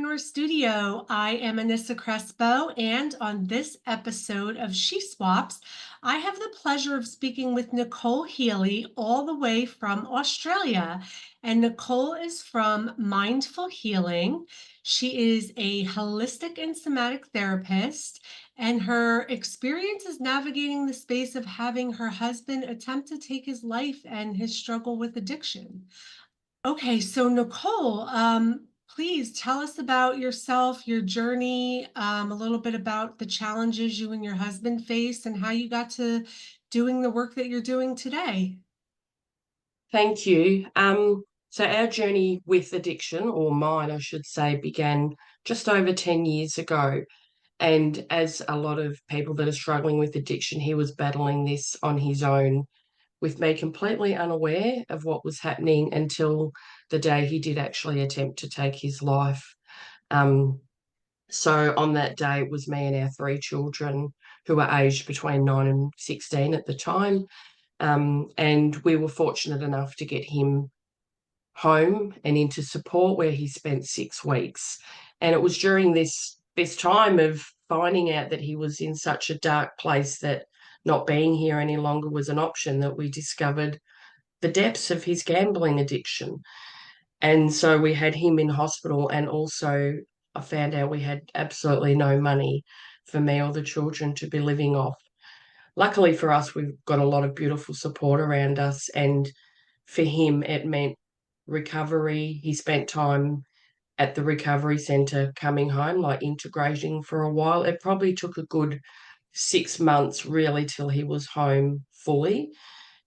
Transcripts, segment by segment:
Mompreneur Studio. I am Anissa Crespo, and on this episode of She Swaps, I have the pleasure of speaking with Nicole Healy, all the way from Australia. And Nicole is from Myndful Healing. She is a holistic and somatic therapist, and her experience is navigating the space of having her husband attempt to take his life and his struggle with addiction. Okay, so Nicole, please tell us about yourself, your journey, a little bit about the challenges you and your husband faced and how you got to doing the work that you're doing today. Thank you. So our journey with addiction, or mine, I should say, began just over 10 years ago. And as a lot of people that are struggling with addiction, he was battling this on his own, with me completely unaware of what was happening until the day he did actually attempt to take his life. Um, so on that day, it was me and our three children who were aged between 9 and 16 at the time. And we were fortunate enough to get him home and into support where he spent 6 weeks. And it was during this time of finding out that he was in such a dark place that not being here any longer was an option that we discovered the depths of his gambling addiction. And so we had him in hospital, and also I found out we had absolutely no money for me or the children to be living off. Luckily for us, we've got a lot of beautiful support around us, and for him, it meant recovery. He spent time at the recovery centre coming home, like integrating for a while. It probably took a good 6 months really till he was home fully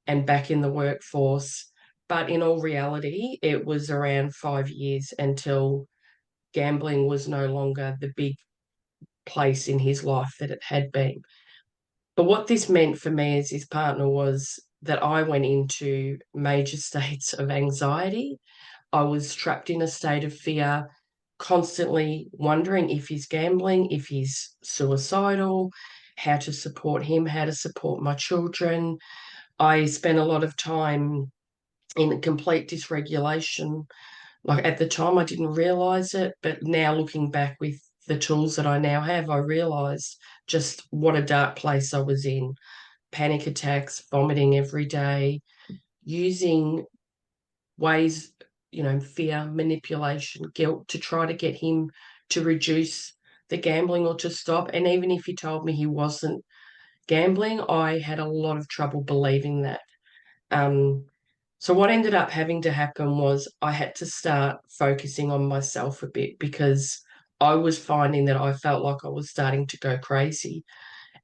and back in the workforce. But in all reality, it was around 5 years until gambling was no longer the big place in his life that it had been. But what this meant for me as his partner was that I went into major states of anxiety. I was trapped in a state of fear, constantly wondering if he's gambling, if he's suicidal, how to support him, how to support my children. I spent a lot of time in complete dysregulation. Like at the time, I didn't realize it, but now looking back with the tools that I now have, I realized just what a dark place I was in. Panic attacks, vomiting every day, using ways, fear, manipulation, guilt to try to get him to reduce the gambling or to stop. And even if he told me he wasn't gambling, I had a lot of trouble believing that. Um, so what ended up having to happen was I had to start focusing on myself a bit, because I was finding that I felt like I was starting to go crazy.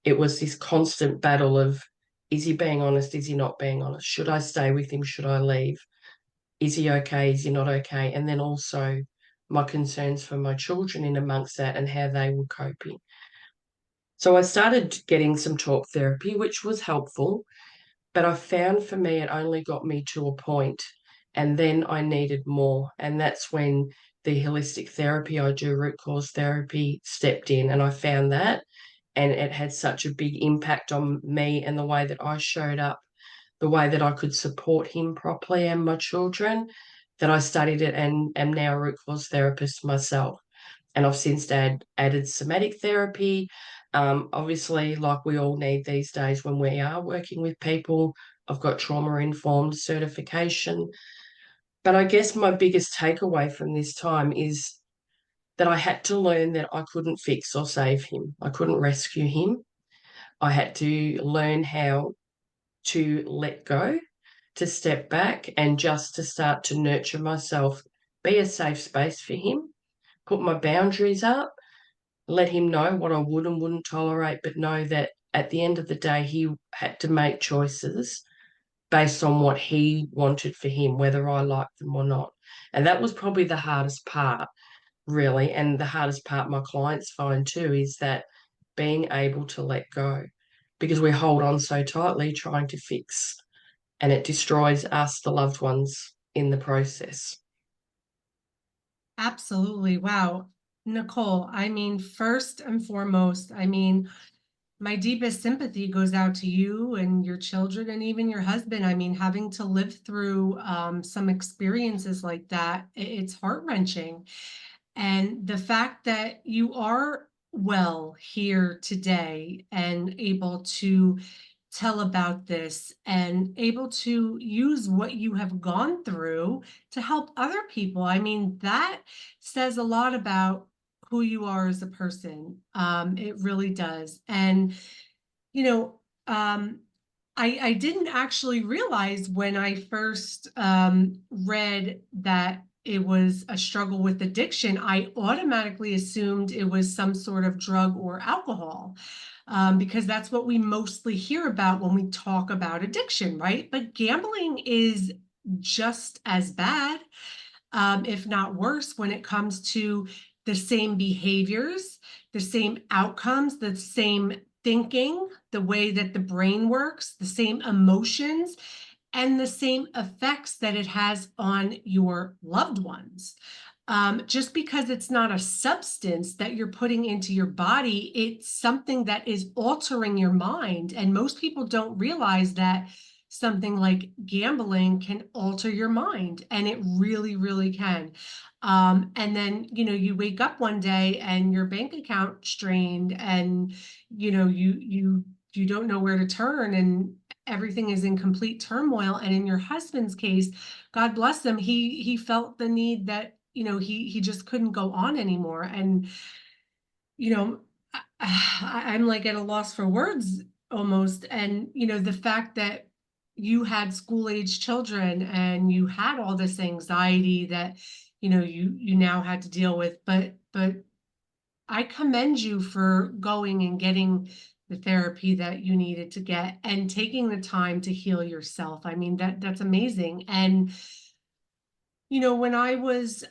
It was this constant battle of, is he being honest? Is he not being honest? Should I stay with him? Should I leave? Is he okay? Is he not okay? And then also my concerns for my children in amongst that and how they were coping. So I started getting some talk therapy, which was helpful, but I found for me it only got me to a point, and then I needed more. And that's when the holistic therapy I do, root cause therapy, stepped in, and I found that. And it had such a big impact on me and the way that I showed up, the way that I could support him properly and my children, that I studied it and am now a root cause therapist myself. And I've since added somatic therapy. Obviously, like we all need these days when we are working with people, I've got trauma informed certification. But I guess my biggest takeaway from this time is that I had to learn that I couldn't fix or save him. I couldn't rescue him. I had to learn how to let go, to step back, and just to start to nurture myself, be a safe space for him, put my boundaries up, let him know what I would and wouldn't tolerate, but know that at the end of the day, he had to make choices based on what he wanted for him, whether I liked them or not. And that was probably the hardest part, really. And the hardest part my clients find too is that being able to let go, because we hold on so tightly trying to fix, and it destroys us, the loved ones, in the process. Absolutely. Wow. Nicole, first and foremost, my deepest sympathy goes out to you and your children and even your husband. Having to live through some experiences like that, it's heart-wrenching. And the fact that you are well here today and able to tell about this and able to use what you have gone through to help other people. I mean, that says a lot about who you are as a person. It really does. And, you know, um, I didn't actually realize when I first read that it was a struggle with addiction, I automatically assumed it was some sort of drug or alcohol, because that's what we mostly hear about when we talk about addiction, right? But gambling is just as bad, if not worse, when it comes to the same behaviors, the same outcomes, the same thinking, the way that the brain works, the same emotions, and the same effects that it has on your loved ones. Just because it's not a substance that you're putting into your body, it's something that is altering your mind. And most people don't realize that something like gambling can alter your mind, and it really, really can. And then, you wake up one day and your bank account strained, and you don't know where to turn, and everything is in complete turmoil. And in your husband's case, God bless him, he felt the need that he just couldn't go on anymore. And you know I'm like at a loss for words almost. And the fact that you had school age children and you had all this anxiety that you now had to deal with. But I commend you for going and getting the therapy that you needed to get and taking the time to heal yourself. I mean, that's amazing. And when I was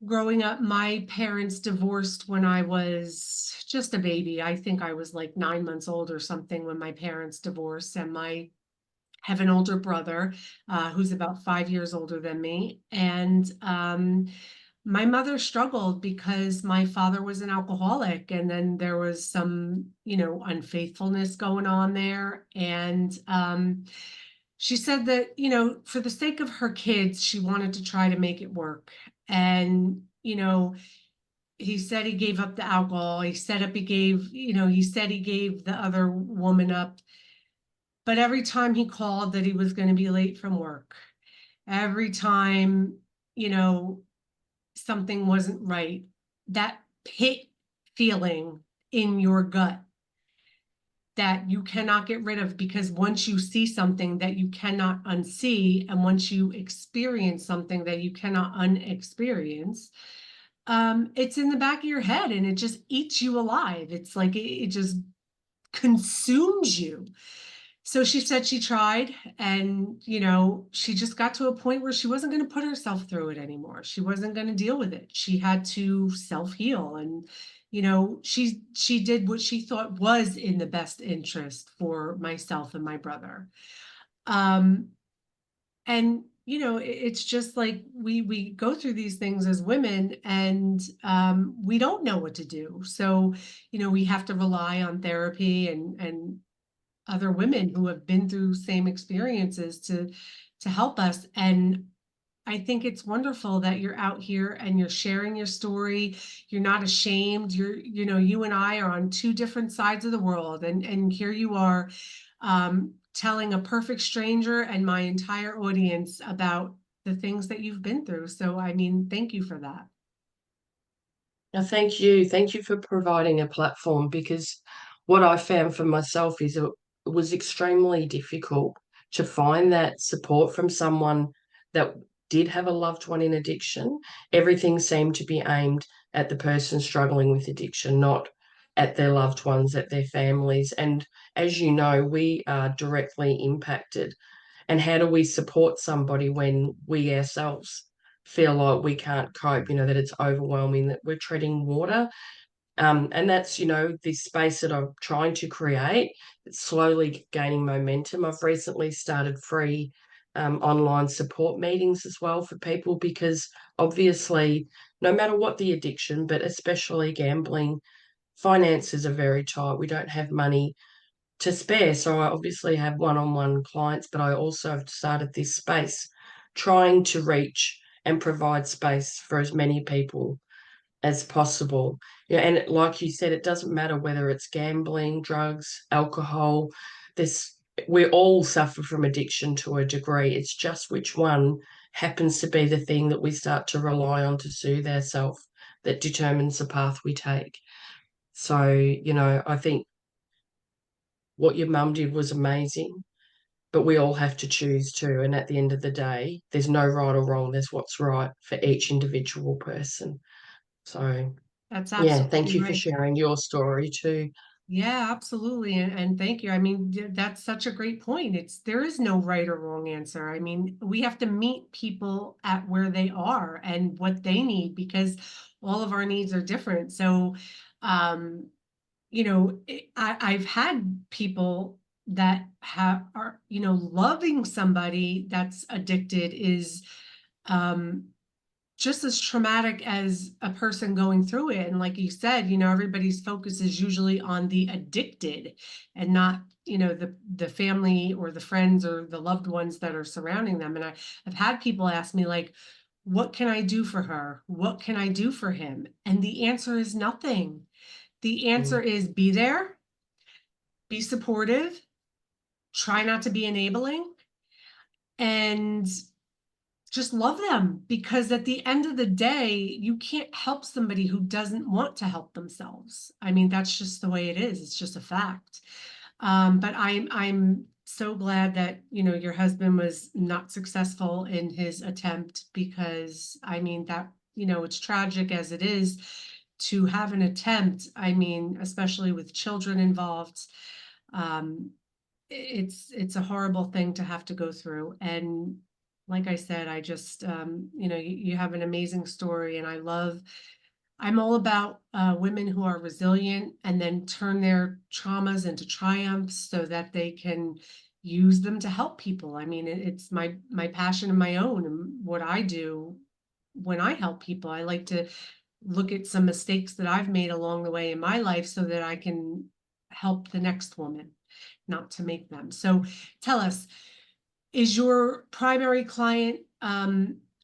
growing up, my parents divorced when I was just a baby. I think I was like 9 months old or something when my parents divorced. And I have an older brother who's about 5 years older than me. And my mother struggled because my father was an alcoholic, and then there was some, unfaithfulness going on there. And she said that, for the sake of her kids, she wanted to try to make it work. And, he said he gave up the alcohol. He said he gave the other woman up. But every time he called that he was going to be late from work, every time, you know, something wasn't right, that pit feeling in your gut that you cannot get rid of, because once you see something that you cannot unsee, and once you experience something that you cannot unexperience, it's in the back of your head and it just eats you alive. It's like it just consumes you. So she said she tried, and she just got to a point where she wasn't going to put herself through it anymore. She wasn't going to deal with it. She had to self-heal. And she did what she thought was in the best interest for myself and my brother. um and it's just like we go through these things as women, and we don't know what to do. So we have to rely on therapy and other women who have been through same experiences to help us. And I think it's wonderful that you're out here and you're sharing your story. You're not ashamed. You and I are on two different sides of the world, and here you are, telling a perfect stranger and my entire audience about the things that you've been through. So I mean, thank you for that. Now, thank you. Thank you for providing a platform, because what I found for myself is it was extremely difficult to find that support from someone that did have a loved one in addiction. Everything seemed to be aimed at the person struggling with addiction, not at their loved ones, at their families. And as you know, we are directly impacted. And how do we support somebody when we ourselves feel like we can't cope, that it's overwhelming, that we're treading water? And that's, this space that I'm trying to create. It's slowly gaining momentum. I've recently started free online support meetings as well for people, because obviously, no matter what the addiction, but especially gambling, finances are very tight. We don't have money to spare. So I obviously have one-on-one clients, but I also have started this space trying to reach and provide space for as many people as possible. Yeah, and like you said, it doesn't matter whether it's gambling, drugs, alcohol. This we all suffer from addiction to a degree. It's just which one happens to be the thing that we start to rely on to soothe ourselves that determines the path we take. So, I think what your mum did was amazing, but we all have to choose too. And at the end of the day, there's no right or wrong. There's what's right for each individual person. So, That's yeah, thank absolutely you for right. sharing your story too. Yeah, absolutely. And thank you. I mean, that's such a great point. There is no right or wrong answer. I mean, we have to meet people at where they are and what they need because all of our needs are different. So, um, I've had people that are, loving somebody that's addicted is, um, just as traumatic as a person going through it. And like you said, everybody's focus is usually on the addicted and not, the family or the friends or the loved ones that are surrounding them. And I've had people ask me, like, what can I do for her? What can I do for him? And the answer is nothing. The answer Mm. is be there, be supportive, try not to be enabling, and just love them, because at the end of the day, you can't help somebody who doesn't want to help themselves. I mean, that's just the way it is. It's just a fact. But I'm so glad that your husband was not successful in his attempt, because I mean that it's tragic as it is to have an attempt. I mean, especially with children involved. Um, it's a horrible thing to have to go through. And like I said, I just you have an amazing story, and I'm all about women who are resilient and then turn their traumas into triumphs so that they can use them to help people. I mean, it's my passion and my own, and what I do when I help people. I like to look at some mistakes that I've made along the way in my life so that I can help the next woman not to make them. So tell us, is your primary client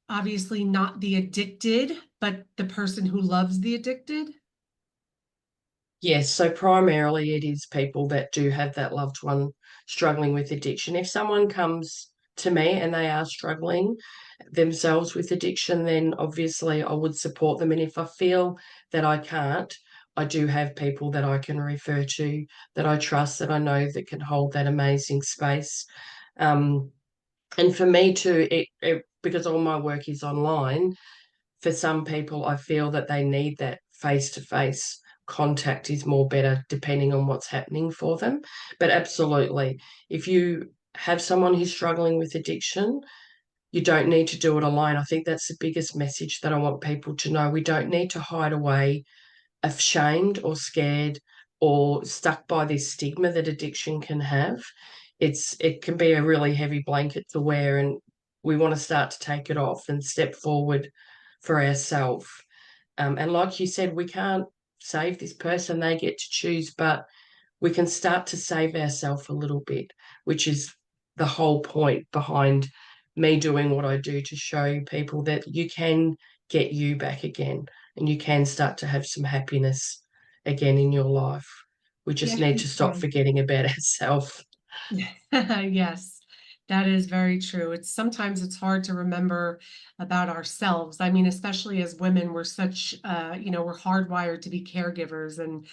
obviously not the addicted, but the person who loves the addicted? Yes, so primarily it is people that do have that loved one struggling with addiction. If someone comes to me and they are struggling themselves with addiction, then obviously I would support them. And if I feel that I can't, I do have people that I can refer to that I trust, that I know that can hold that amazing space. Um, and for me too, because all my work is online, for some people, I feel that they need that face to face contact is more better depending on what's happening for them. But absolutely, if you have someone who's struggling with addiction, you don't need to do it alone. I think that's the biggest message that I want people to know. We don't need to hide away ashamed or scared or stuck by this stigma that addiction can have. It can be a really heavy blanket to wear, and we want to start to take it off and step forward for ourselves. And like you said, we can't save this person; they get to choose, but we can start to save ourselves a little bit, which is the whole point behind me doing what I do, to show people that you can get you back again and you can start to have some happiness again in your life. We just Yes, need you to stop can. forgetting about ourselves. Yes, that is very true. Sometimes it's hard to remember about ourselves. I mean, especially as women, we're such, we're hardwired to be caregivers. And,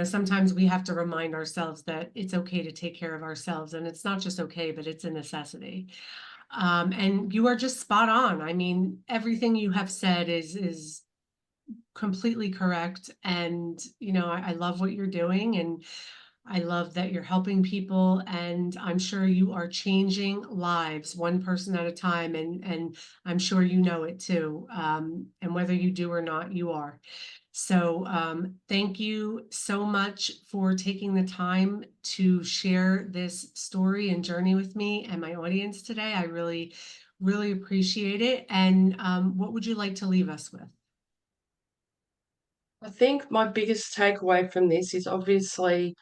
sometimes we have to remind ourselves that it's okay to take care of ourselves. And it's not just okay, but it's a necessity. And you are just spot on. I mean, everything you have said is completely correct. And, I love what you're doing. And I love that you're helping people, and I'm sure you are changing lives one person at a time. And I'm sure you know it too. And whether you do or not, you are. So thank you so much for taking the time to share this story and journey with me and my audience today. I really, really appreciate it. And what would you like to leave us with? I think my biggest takeaway from this is obviously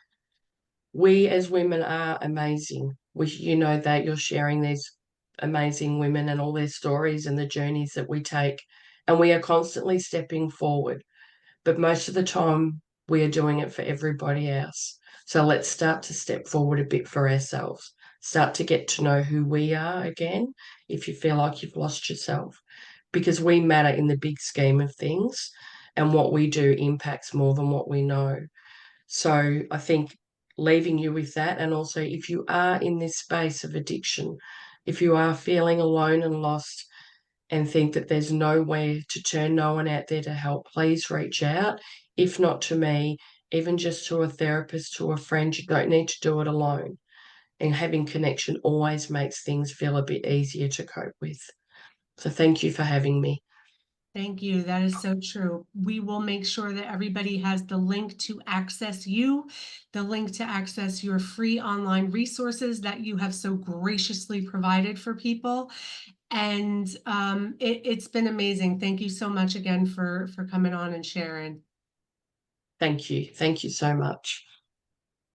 we as women are amazing. That you're sharing these amazing women and all their stories and the journeys that we take, and we are constantly stepping forward. but most of the time we are doing it for everybody else. So let's start to step forward a bit for ourselves, start to get to know who we are again if you feel like you've lost yourself, because we matter in the big scheme of things, and what we do impacts more than what we know. So I think leaving you with that, and also if you are in this space of addiction, if you are feeling alone and lost and think that there's nowhere to turn, no one out there to help, please reach out. If not to me, even just to a therapist, to a friend. You don't need to do it alone. And having connection always makes things feel a bit easier to cope with. So thank you for having me. Thank you. That is so true. We will make sure that everybody has the link to access you, the link to access your free online resources that you have so graciously provided for people. And it's been amazing. Thank you so much again for coming on and sharing. Thank you. Thank you so much.